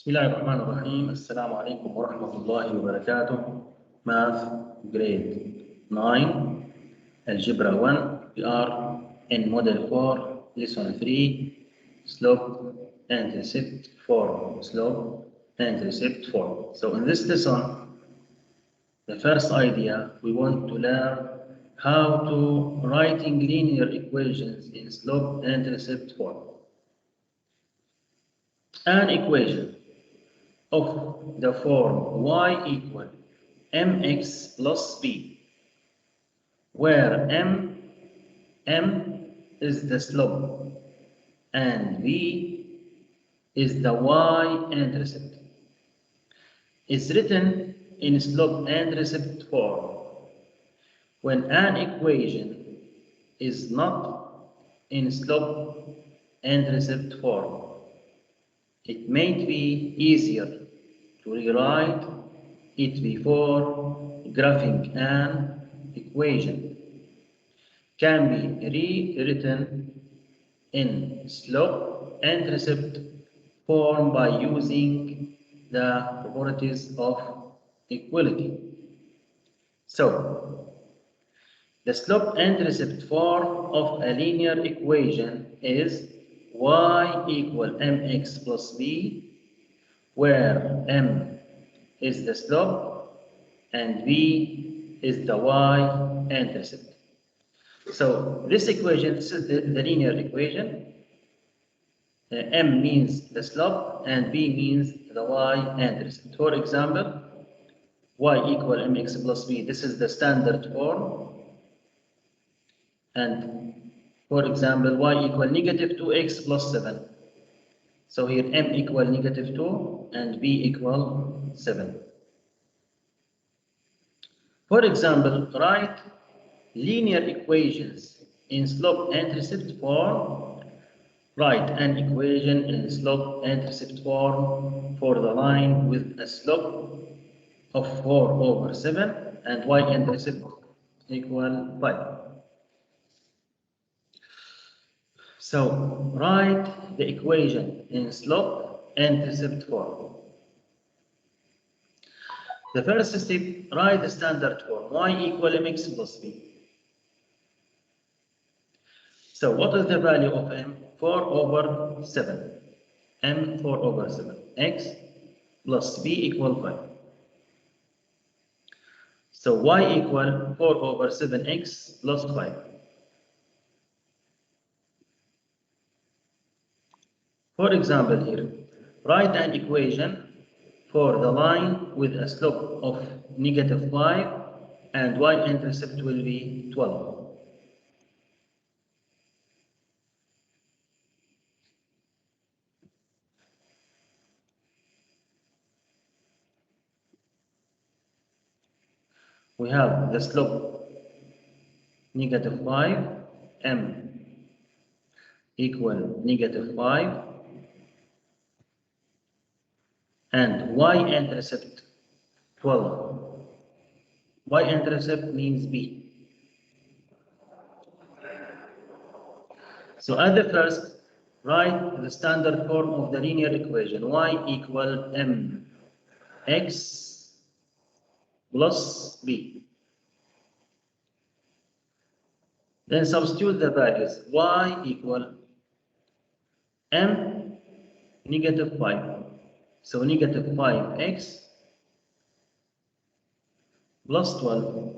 بسم الله الرحمن الرحيم. السلام عليكم ورحمة الله وبركاته. Math grade 9 Algebra 1. We are in Model 4 Lesson 3 Slope Intercept Form. Slope Intercept Form. So in this lesson, the first idea, we want to learn how to writing linear equations in slope intercept form. An equation of the form y equal mx plus b, where m is the slope and b is the y-intercept, is written in slope-intercept form. When an equation is not in slope-intercept form, it may be easier to rewrite it before graphing an equation. Can be rewritten in slope-intercept form by using the properties of equality. So, the slope-intercept form of a linear equation is y equal mx plus b, where m is the slope and b is the y-intercept. So this equation, this is the linear equation. M means the slope and b means the y-intercept. For example, y equal mx plus b, this is the standard form. And for example, y equal negative 2x plus 7. So here m equal negative 2 and b equal 7. For example, write linear equations in slope-intercept form. Write an equation in slope-intercept form for the line with a slope of 4/7 and y-intercept equal 5. So, write the equation in slope-intercept form. The first step, write the standard form, y equal mx plus b. So, what is the value of m? 4/7. m 4/7. x plus b equal 5. So, y equal 4/7x plus 5. For example here, write an equation for the line with a slope of negative 5 and y-intercept will be 12. We have the slope negative 5, m equal negative 5, and y-intercept 12. Y-intercept means b. So at the first, write the standard form of the linear equation, y equal m x plus b. Then substitute the values, y equal m negative 5. So negative 5x plus 12.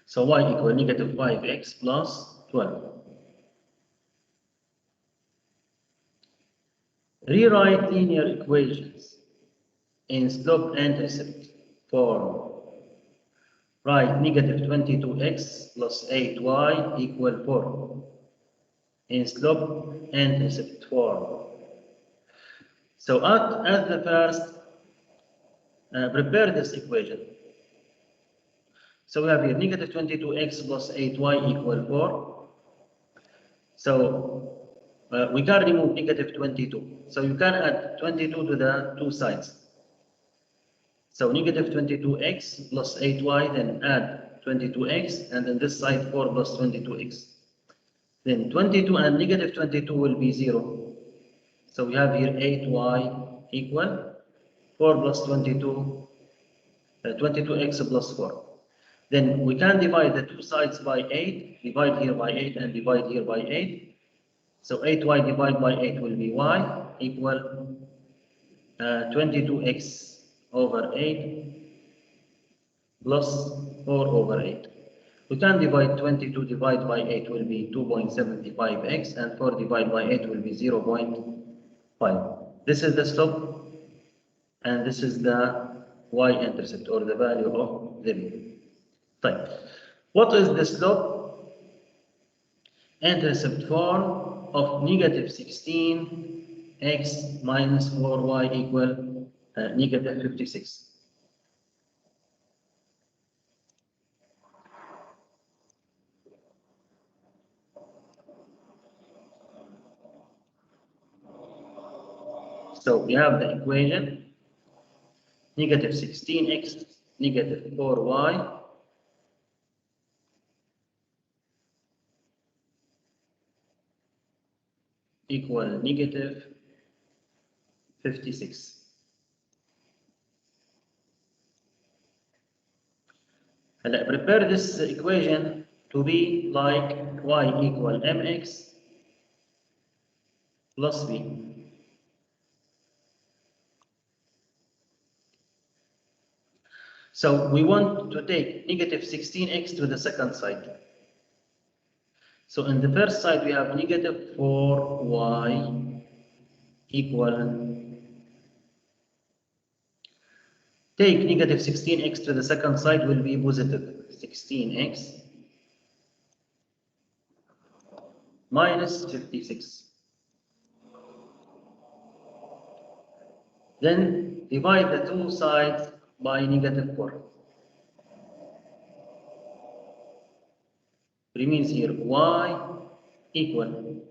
So y equal negative 5x plus 12. Rewrite linear equations in slope-intercept form. Write negative 22x plus 8y equal 4 in slope-intercept form. So at the first, prepare this equation. So we have here negative 22x plus 8y equal 4. So we can remove negative 22. So you can add 22 to the two sides. So negative 22x plus 8y, then add 22x, and then this side 4 plus 22x. Then 22 and negative 22 will be 0. So we have here 8y equal 4 plus 22, 22x plus 4. Then we can divide the two sides by 8, divide here by 8 and divide here by 8. So 8y divided by 8 will be y equal 22x over 8 plus 4 over 8. We can divide 22 divided by 8 will be 2.75x and 4 divided by 8 will be 0.5. This is the slope and this is the y-intercept or the value of the b. Right. What is the slope intercept form of negative 16x minus 4y equal negative 56? So we have the equation negative 16x negative 4y equal negative 56. And prepare this equation to be like y equal mx plus b. So we want to take negative 16x to the second side. So in the first side we have negative 4y equal, take negative 16x to the second side will be positive 16x minus 56. Then divide the two sides by negative 4. Remains here y equal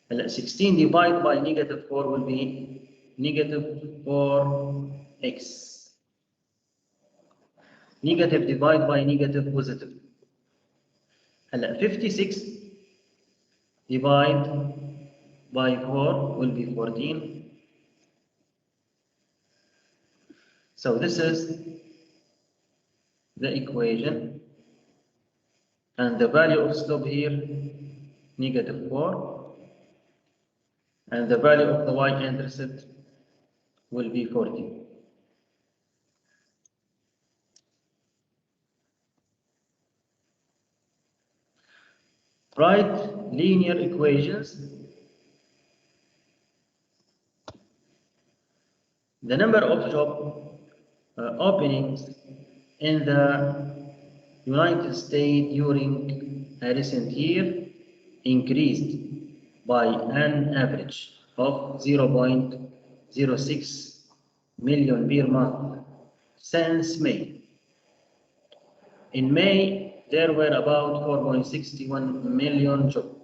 16 divided by negative 4 will be negative 4x. Negative divided by negative positive. 56 divided by 4 will be 14. So this is the equation. And the value of slope here, negative 4. And the value of the y-intercept will be 40. Write linear equations. The number of job openings in the United States during a recent year increased by an average of 0.06 million per month since May. In May, there were about 4.61 million jobs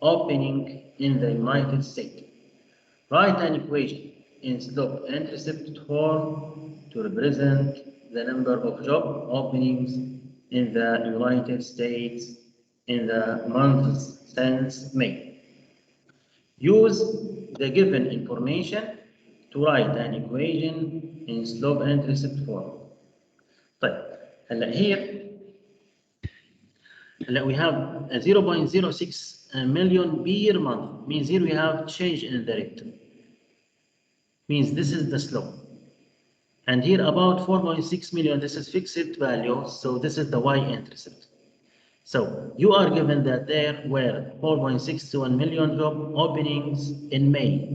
opening in the United States. Write an equation in slope-intercept form to represent the number of job openings in the United States in the months since May. Use the given information to write an equation in slope-intercept form. طيب هلا here we have 0.06 million per month, means here we have change in the rate, means this is the slope, and here about 4.6 million, this is fixed value, so this is the y-intercept. So you are given that there were 4.61 million job openings in May.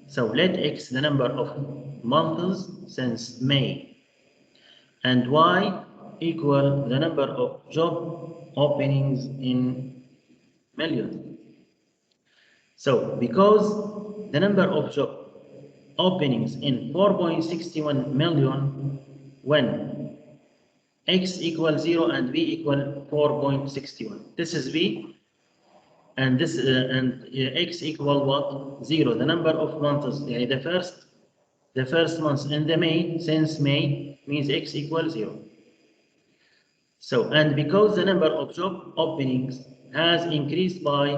So let x the number of months since May, and y equal the number of job openings in million. So because the number of job openings in 4.61 million when x equals 0 and v equal 4.61, this is v, and this x equal what? 0, the number of months, the the first month in the May, since May means x equals 0. So, and because the number of job openings has increased by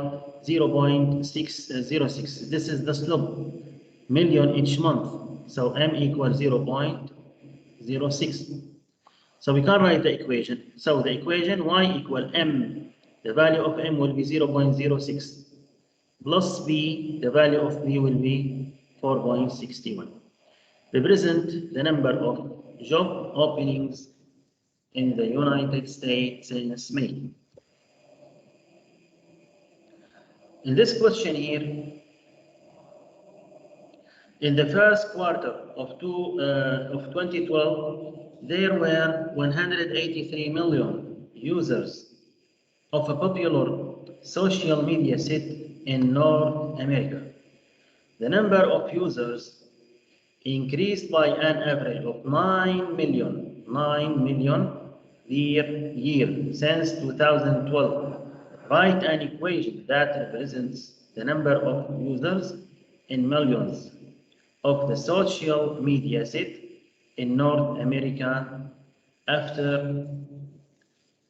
0.606, this is the slope, million each month. So m equals 0.06. So we can write the equation. So the equation y equal m, the value of m will be 0.06, plus b, the value of b will be 4.61. Represent the number of job openings in the United States since May. In this question here, in the first quarter of 2012, there were 183 million users of a popular social media site in North America. The number of users increased by an average of 9 million per year since 2012. Write an equation that represents the number of users in millions of the social media set in North America after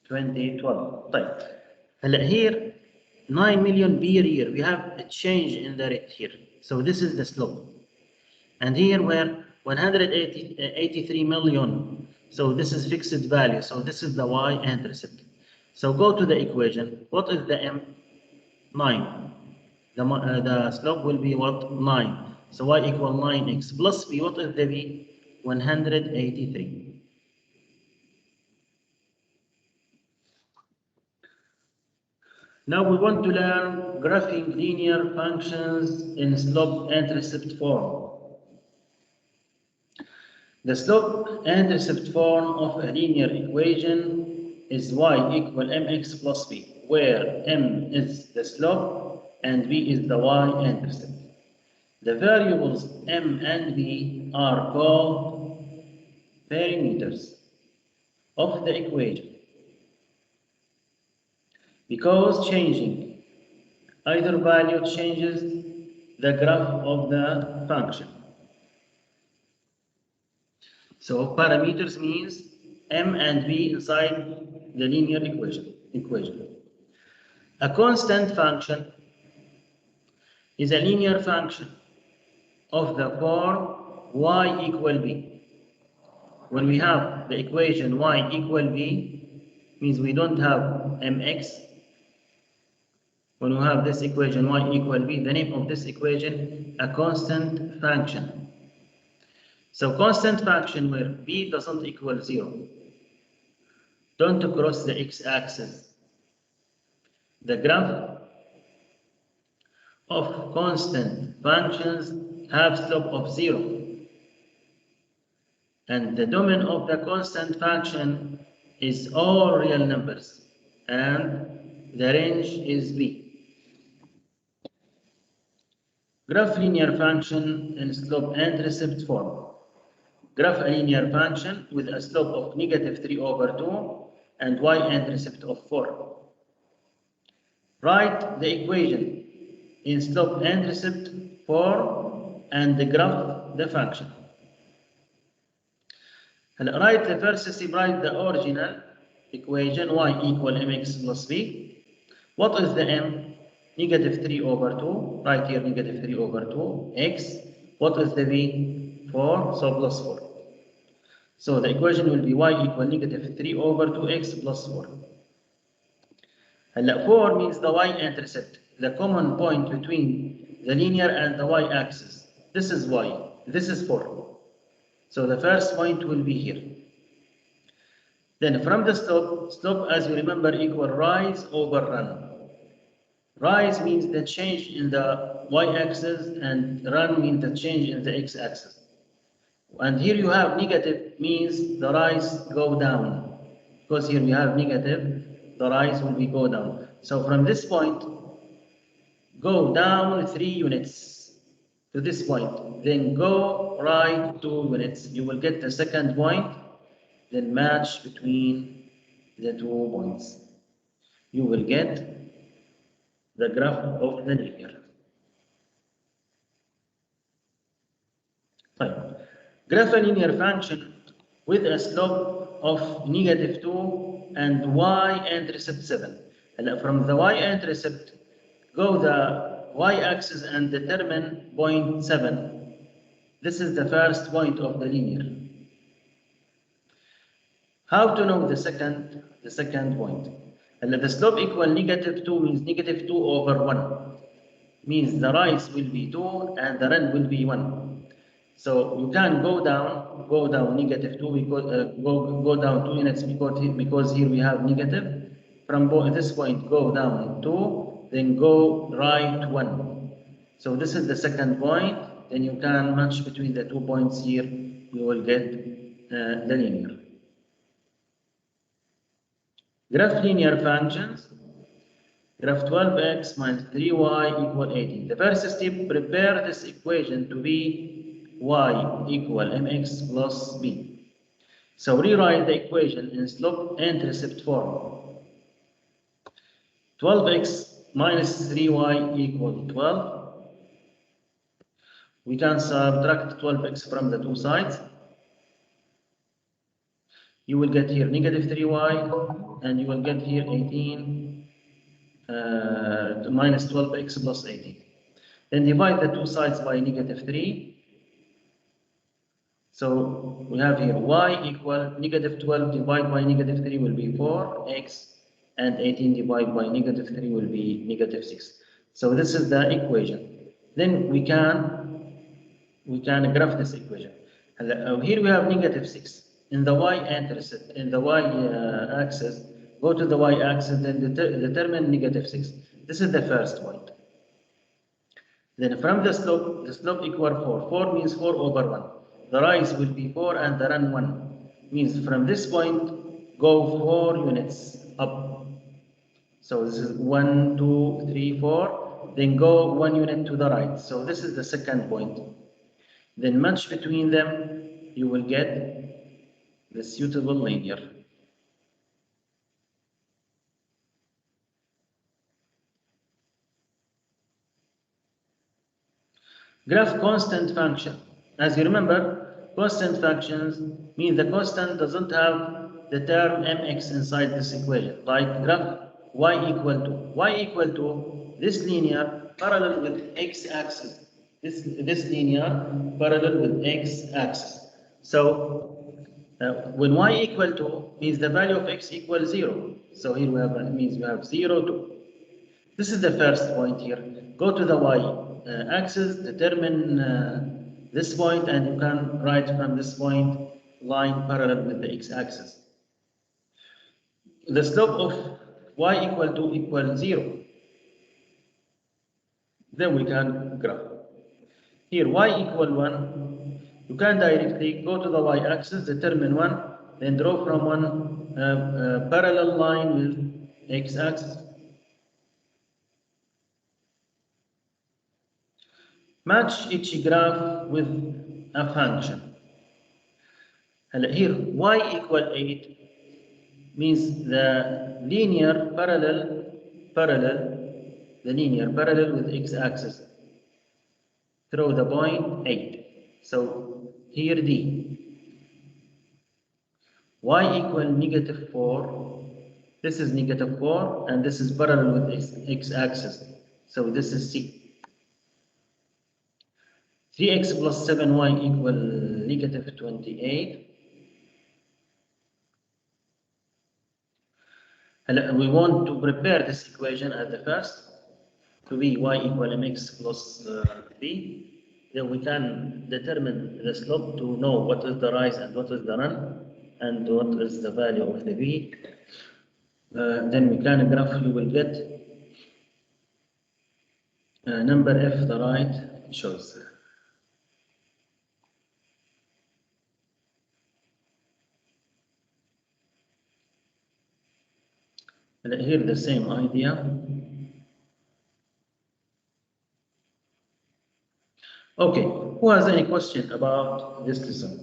2012. طيب هلا here 9 million per year, we have a change in the rate here. So this is the slope. And here we're 183 million. So this is fixed value. So this is the y-intercept. So go to the equation. What is the m? 9. The slope will be what? 9. So y equal 9x plus b. What is the b? 183. Now we want to learn graphing linear functions in slope-intercept form. The slope-intercept form of a linear equation is y equal mx plus b, where m is the slope and b is the y-intercept. The variables m and b are called parameters of the equation because changing either value changes the graph of the function. So parameters means m and b inside the linear equation. A constant function is a linear function of the form y equal b. When we have the equation y equal b, means we don't have mx. When we have this equation y equal b, the name of this equation a constant function. So constant function where b doesn't equal 0. Don't cross the x-axis. The graph of constant functions have slope of 0. And the domain of the constant function is all real numbers. And the range is b. Graph linear function in slope-intercept form. Graph a linear function with a slope of -3/2 and y-intercept of 4. Write the equation in slope-intercept form and graph the function. Write the first step, write the original equation y equal mx plus b. What is the m? -3/2. Write here -3/2 x. What is the b? 4, so plus 4. So the equation will be y equal -3/2 x plus 4. 4 means the y-intercept, the common point between the linear and the y-axis. This is y, this is 4. So the first point will be here. Then from the slope as you remember equal rise over run. Rise means the change in the y-axis and run means the change in the x-axis. And here you have negative means the rise go down. Because here we have negative, the rise will be go down. So from this point, go down 3 units to this point. Then go right 2 units. You will get the second point, then match between the 2 points. You will get the graph of the linear. Fine. Graph a linear function with a slope of -2 and y-intercept 7. From the y-intercept, go the y-axis and determine point 7. This is the first point of the linear. How to know the second point? The slope equal -2 means -2 over 1. Means the rise will be 2 and the run will be 1. So you can go down -2 because go down 2 units because here we have negative. From this point go down 2, then go right 1. So this is the second point. Then you can match between the 2 points here. You will get the linear. Graph linear functions. Graph 12x minus 3y equal 18. The first step, prepare this equation to be y equal mx plus b. So rewrite the equation in slope-intercept form. 12x minus 3y equal 12. We can subtract 12x from the two sides. You will get here -3y, and you will get here 18 minus 12x plus 18. Then divide the two sides by -3. So we have here y equal -12 divided by -3 will be 4x, and 18 divided by -3 will be -6. So this is the equation. Then we can graph this equation. Here we have -6 in the y-intercept, in the y-axis. Go to the y-axis, then determine -6. This is the first point. Then from the slope equal 4. 4 means 4 over 1. The rise will be 4 and the run 1. Means from this point, go 4 units up. So this is 1, 2, 3, 4. Then go 1 unit to the right. So this is the second point. Then match between them, you will get the suitable linear. Graph constant function. As you remember, constant functions mean the constant doesn't have the term mx inside this equation. Like graph y equal to this linear parallel with x-axis. This linear parallel with x-axis. So when y equal to means the value of x equals 0. So here we have means we have 0 to. This is the first point here. Go to the y-axis, determine this point, and you can write from this point line parallel with the x-axis. The slope of y equal 0. Then we can graph. Here y equal 1. You can directly go to the y-axis, determine 1, then draw from one parallel line with x-axis. Match each graph with a function. Here y equal 8 means the linear parallel with x-axis through the point 8. So here D. Y equal -4. This is -4 and this is parallel with x-axis. So this is C. 3x plus 7y equal -28. We want to prepare this equation as the first to be y equal mx plus b. Then we can determine the slope to know what is the rise and what is the run and what is the value of the b. Then we can graph. You will get number f, the right choice. Here the same idea. Okay, who has any question about this lesson?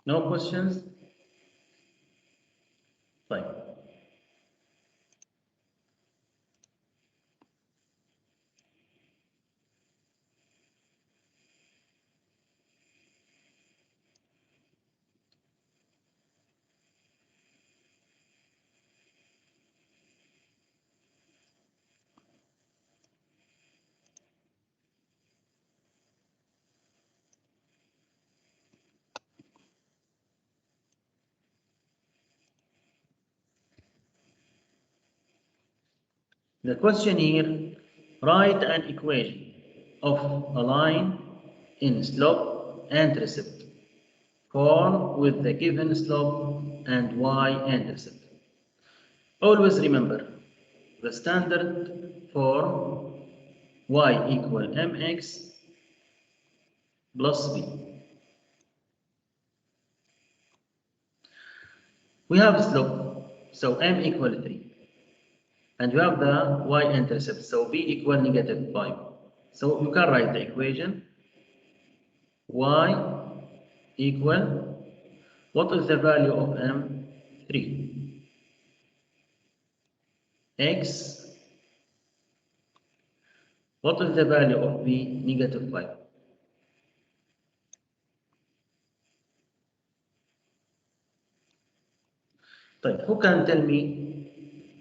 No questions? طيب. The question here, write an equation of a line in slope and intercept form with the given slope and y-intercept. Always remember the standard for y equal mx plus b. We have slope, so m equal 3. And you have the y-intercept, so b equal negative 5. So you can write the equation y equal, what is the value of m? 3. X, what is the value of b? Negative 5. طيب, who can tell me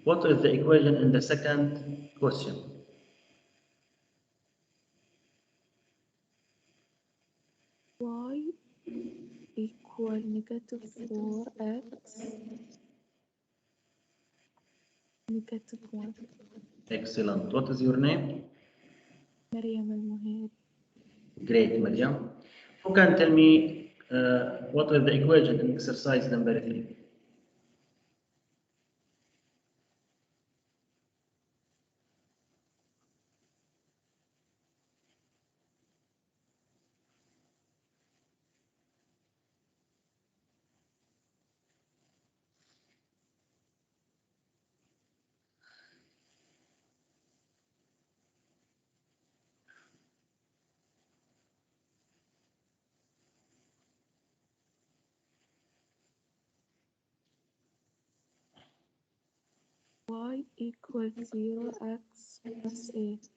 what is the equation in the second question? Y equal negative 4x negative 1. Excellent. What is your name? مريم المهير. Great, Maryam. Who can tell me what is the equation in exercise number 3? Y equal 0x plus 8.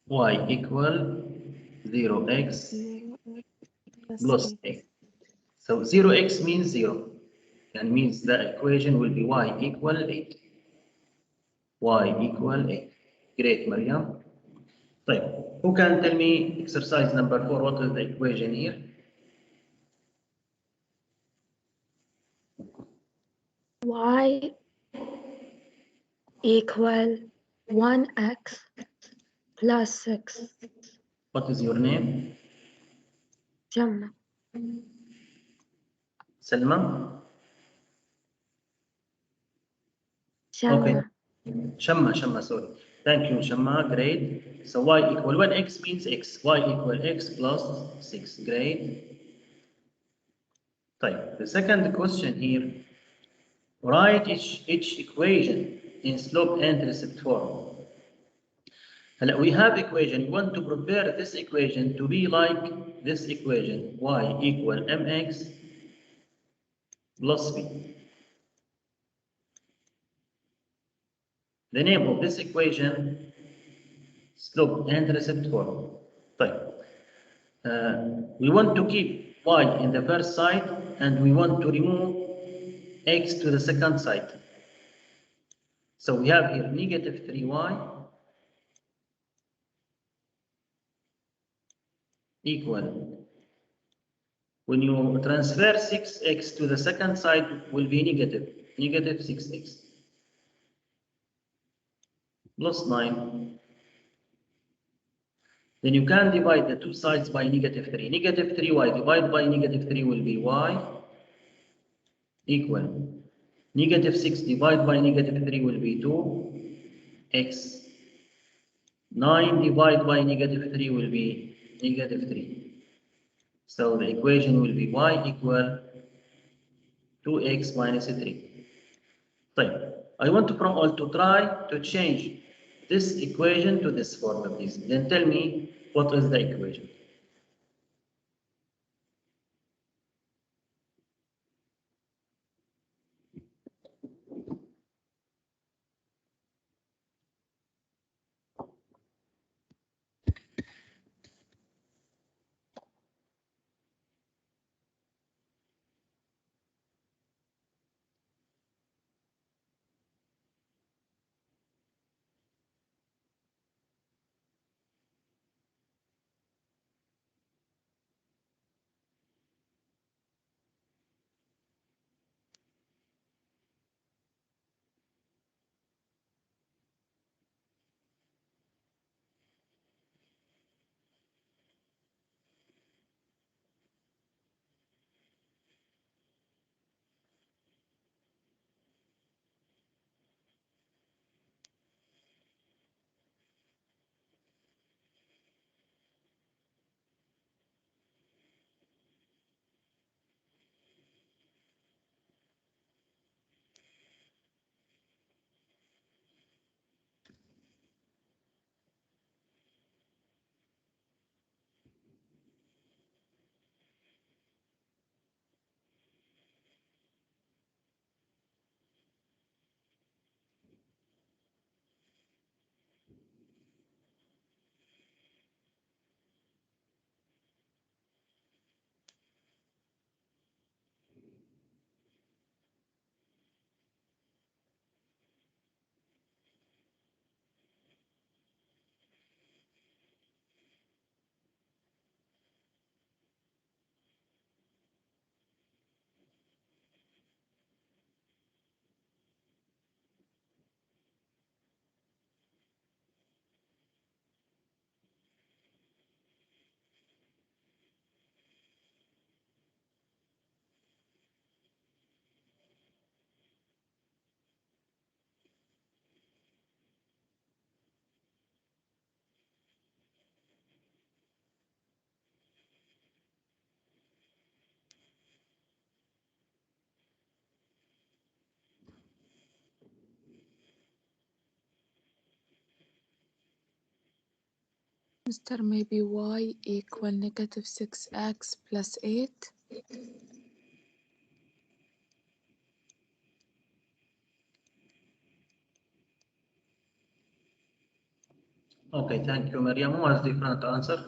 Y equal 0x 0x plus 8. 8. So 0x means 0. And means the equation will be y equal 8. Y equal 8. Great, Maryam. طيب, who can tell me exercise number 4? What is the equation here? Y equal 1x plus 6. What is your name? Jumma. Selma? Okay. Shamma, sorry. Thank you, Shamma. Great. So y equal 1x means x. Y equal x plus 6. Great. طيب, the second question here. Write each equation in slope and intercept form. We have equation. We want to prepare this equation to be like this equation. Y equal mx plus b. The name of this equation, slope and intercept form. طيب. We want to keep y in the first side and we want to remove x to the second side. So we have here negative 3y equal, when you transfer 6x to the second side will be negative 6x plus 9. Then you can divide the two sides by negative 3. Negative 3y divided by negative 3 will be y equal. Negative 6 divided by negative 3 will be 2x. 9 divided by negative 3 will be negative 3. So the equation will be y equal 2x minus 3. طيب, I want from all to try to change this equation to this formula, please. Then tell me what is the equation. Mister, maybe y equal negative 6x plus 8. Okay, thank you, Maryam. Who has different answer?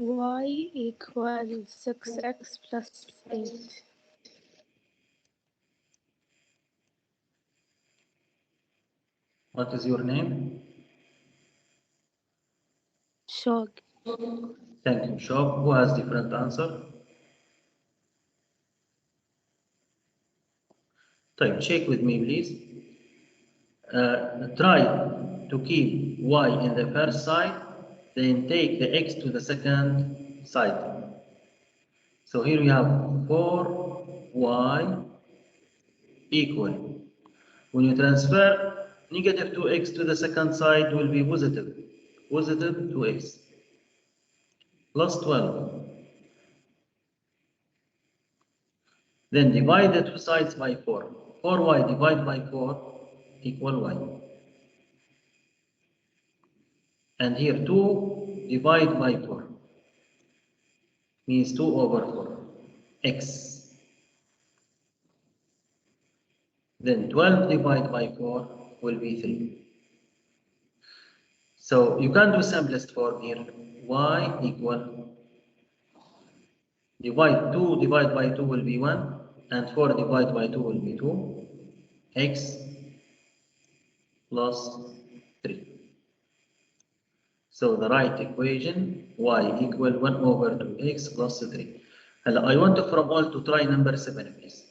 Y equal 6x plus 8. What is your name? Shog. Thank you, Shop. Who has different answer? Type check with me, please. Try to keep y in the first side, then take the x to the second side. So here we have 4y equal. When you transfer negative 2x to the second side will be positive 2x plus 12. Then divide the two sides by 4. 4y divided by 4 equal y. And here 2 divided by 4 means 2 over 4 x. Then 12 divided by 4 will be 3. So you can do simplest form here. Y equal divide 2 divided by 2 will be 1 and 4 divided by 2 will be 2 x plus 3. So the right equation y equal 1 over 2x plus 3. And I want from all to try number 7, please.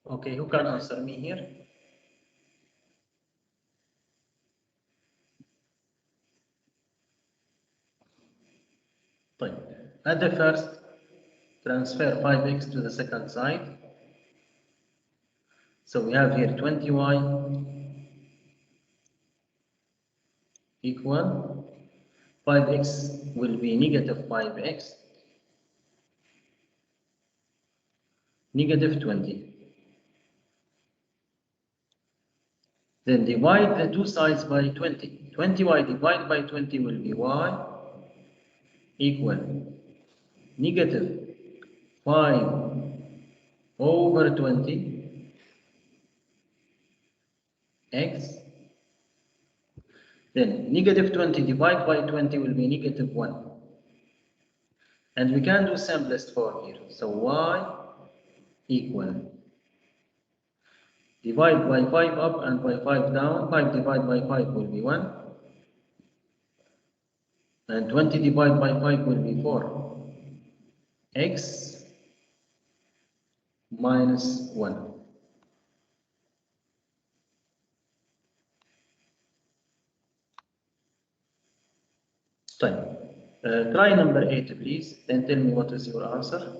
Okay, who can answer me here? طيب. At the first, transfer 5x to the second side. So we have here 20y equal 5x will be negative 5x negative 20. Then divide the two sides by 20. 20y divided by 20 will be y equal negative 5 over 20 x. Then negative 20 divided by 20 will be negative 1. And we can do simplest form here. So y equal divide by 5 up and by 5 down. 5 divided by 5 will be 1. And 20 divided by 5 will be 4. X minus 1. طيب. Try number 8 please. Then tell me what is your answer.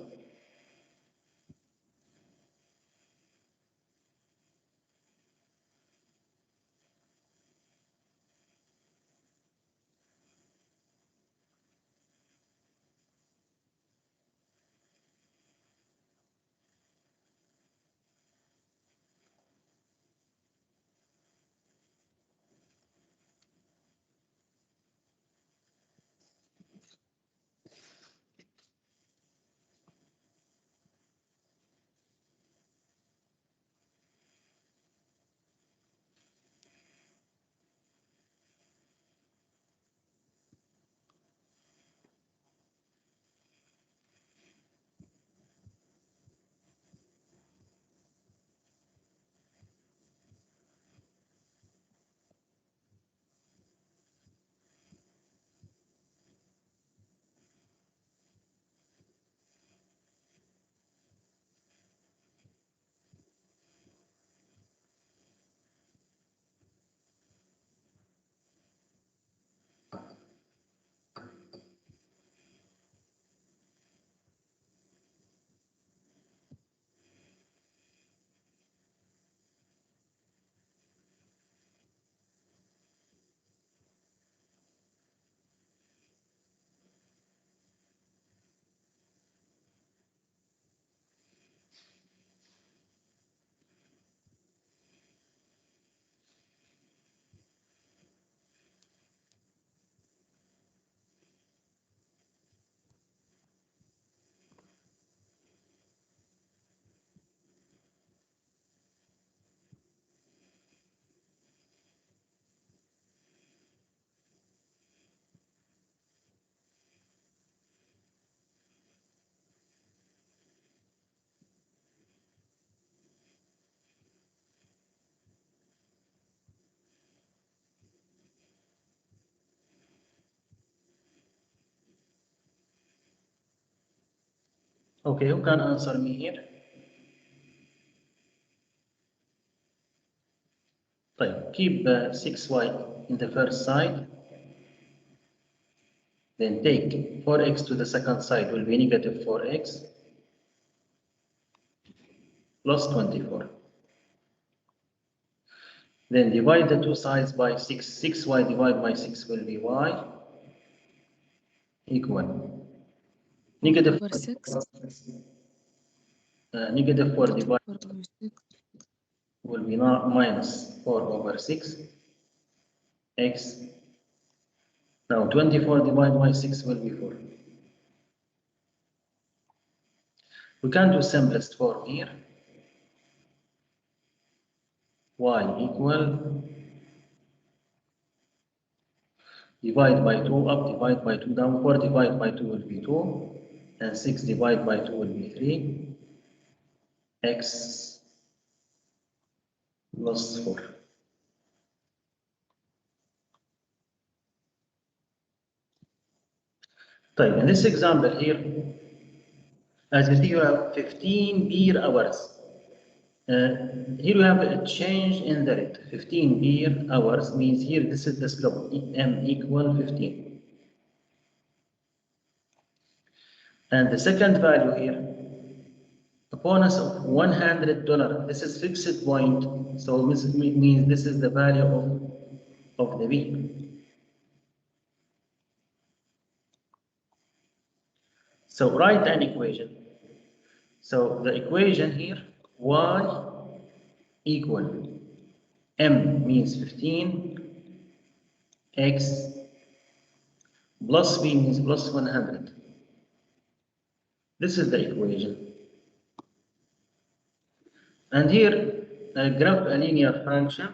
Okay, who can answer me here? طيب. Keep 6y in the first side. Then take 4x to the second side will be negative 4x plus 24. Then divide the two sides by 6. 6y divided by 6 will be y equal negative over 6. Negative 4 divided 4 over 6. will be minus 4 over 6 x. Now 24 divided by 6 will be 4. We can do simplest form here. Y equal divide by 2 up, divide by 2 down. 4 divided by 2 will be 2. And 6 divided by 2 will be 3. X plus 4. طيب, in this example here, as you see, you have 15 beer hours. Here we have a change in the rate. 15 per hours means here this is the slope, m equal 15. And the second value here, a bonus of $100. This is fixed point, so this means this is the value of the B. So write an equation. So the equation here, y equal m means 15, x plus b means plus 100. This is the equation. And here, graph a linear function.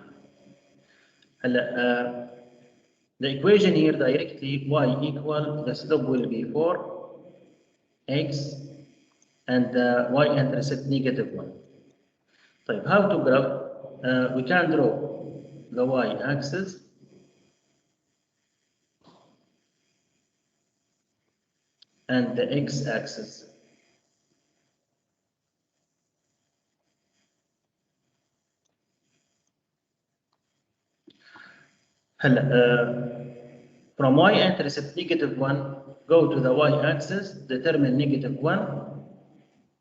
The equation here directly y equal, the slope will be 4, x, and the y-intercept -1. طيب, how to graph? We can draw the y-axis and the x-axis. From y-intercept -1, go to the y-axis, determine -1.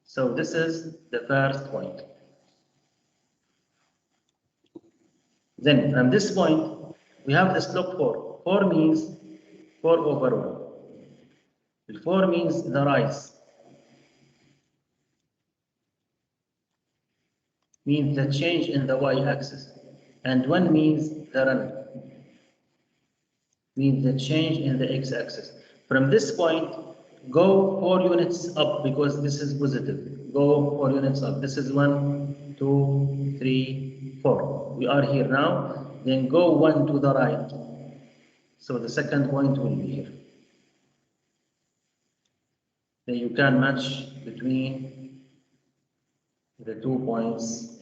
So this is the first point. Then from this point, we have the slope 4. 4 means 4 over 1. 4 means the rise. Means the change in the y-axis. And 1 means the run. Means the change in the x-axis. From this point, go 4 units up because this is positive. Go 4 units up. This is 1, 2, 3, 4. We are here now. Then go 1 to the right. So the second point will be here. Then you can match between the 2 points.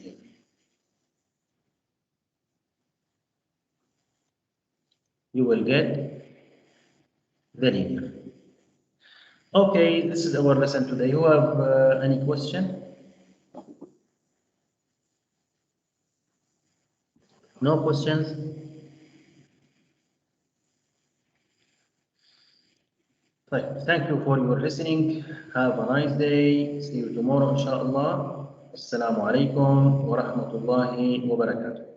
You will get the linear. Okay, this is our lesson today. You have any question? No questions? Right. Thank you for your listening. Have a nice day. See you tomorrow, inshallah. Assalamu alaikum wa rahmatullahi wa barakatuh.